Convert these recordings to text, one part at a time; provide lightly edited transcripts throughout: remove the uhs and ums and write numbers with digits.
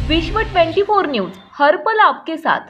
विश्व 24 न्यूज हर पल आपके साथ।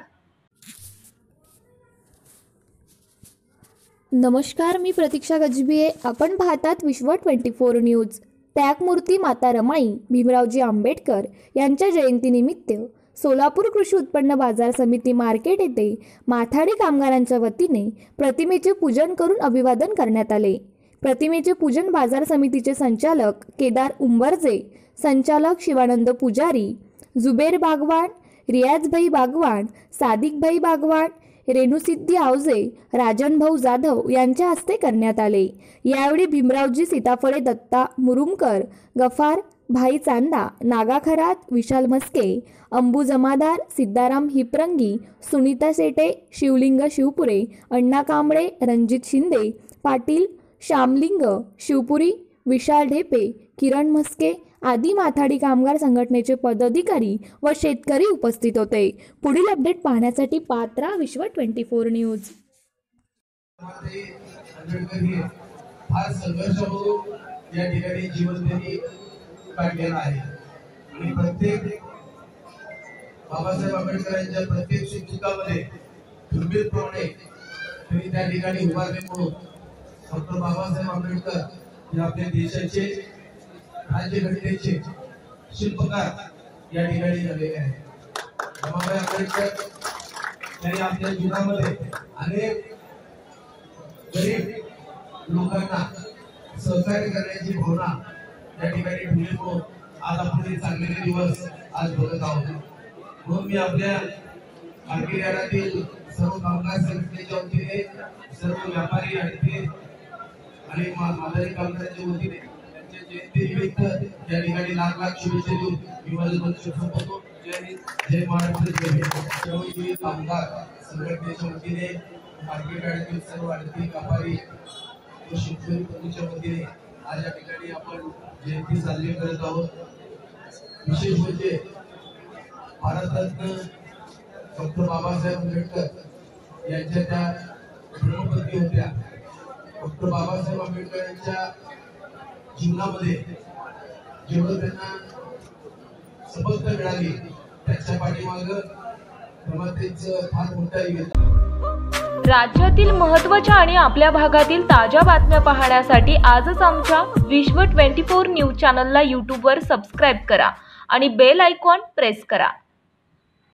नमस्कार, मी प्रतीक्षा गजबिये। आपण पाहतात विश्व 24 न्यूज। त्यागमूर्ती माता रमाई भीमरावजी आंबेडकर यांच्या जयंतीनिमित्त सोलापूर कृषी उत्पन्न बाजार समिती मार्केट येथे माथाडी कामगारांच्या वतीने प्रतिमेचे पूजन करून अभिवादन करण्यात आले। प्रतिमेचे पूजन बाजार समितीचे संचालक केदार उंबरजे, संचालक शिवानंद पुजारी, जुबेर बागवान, रियाजभाई बागवान, सादिकभाई बागवान, रेणुसिद्धी आवजे, राजनभाऊ जाधव यांच्या हस्ते करण्यात आले। यावेळी भीमरावजी सीताफळे, दत्ता मुरुमकर, गफार भाई चांदा, नागा खरात, विशाल मस्के, अंबू जमादार, सिद्धाराम हिपरंगी, सुनीता सेटे, शिवलिंग शिवपुरे, अण्णा कांबळे, रणजित शिंदे पाटील, श्यामलिंग शिवपुरी, विशाल ढेपे, किरण मस्के आदी माथाडी कामगार संघटनेचे पदाधिकारी व शेतकरी उपस्थित होते। पुढील अपडेट पाहण्यासाठी पाहत राहा विश्व 24 न्यूज। फार संघर्ष होऊन या ठिकाणी जीवन त्यांनी काढलेलं आहे आणि प्रत्येक बाबासाहेब आंबेडकरांच्या प्रत्येक सुखदुःखामध्ये खंबीरपणे त्यांनी त्या ठिकाणी उभारले म्हणून डॉक्टर बाबासाहेब आंबेडकर हे आपल्या देशाचे राज्यघटनेचे शिल्पकार या ठिकाणी झालेले आहेत। बाबासाहेब आंबेडकर त्यांनी आपल्या जीवनामध्ये अनेक गरीब लोकांना सहकार्य करण्याची भावना या ठिकाणी ठेवली म्हणून आज आपण हे चांगले दिवस आज बघत आहोत। म्हणून मी आपल्या मार्केट यार्डातील सर्व कामगार संघटनेच्या वतीने, सर्व व्यापारी आणि माथाडी कामगारांच्या वतीने त्यांच्या जयंतीनिमित्त या ठिकाणी लाख शुभेच्छा देऊन मी माझं मंच संपवतो। जय हिंद, जय महाराष्ट्र, जय सर्व कामगार संघटनेच्या वतीने, मार्केट यार्डातील सर्व आडती व्यापारी व शेतकरी बंधूंच्या वतीने आज या ठिकाणी आपण जयंती साजरी करत आहोत। विशेष म्हणजे भारतरत्न डॉक्टर बाबासाहेब आंबेडकर यांच्या त्या धर्मपत्नी होत्या। डॉक्टर बाबासाहेब आंबेडकर यांच्या जीवनामध्ये जेवढं त्यांना सफलता मिळाली त्याच्या पाठीमागं प्रमातेचं फार मोठा योगदान। राज्यातील महत्त्वाच्या आणि आपल्या भागातील ताज्या बातम्या पाहण्यासाठी आजच आमच्या विश्व 24 न्यूज चॅनलला YouTube वर सबस्क्राइब करा आणि बेल आयकॉन प्रेस करा।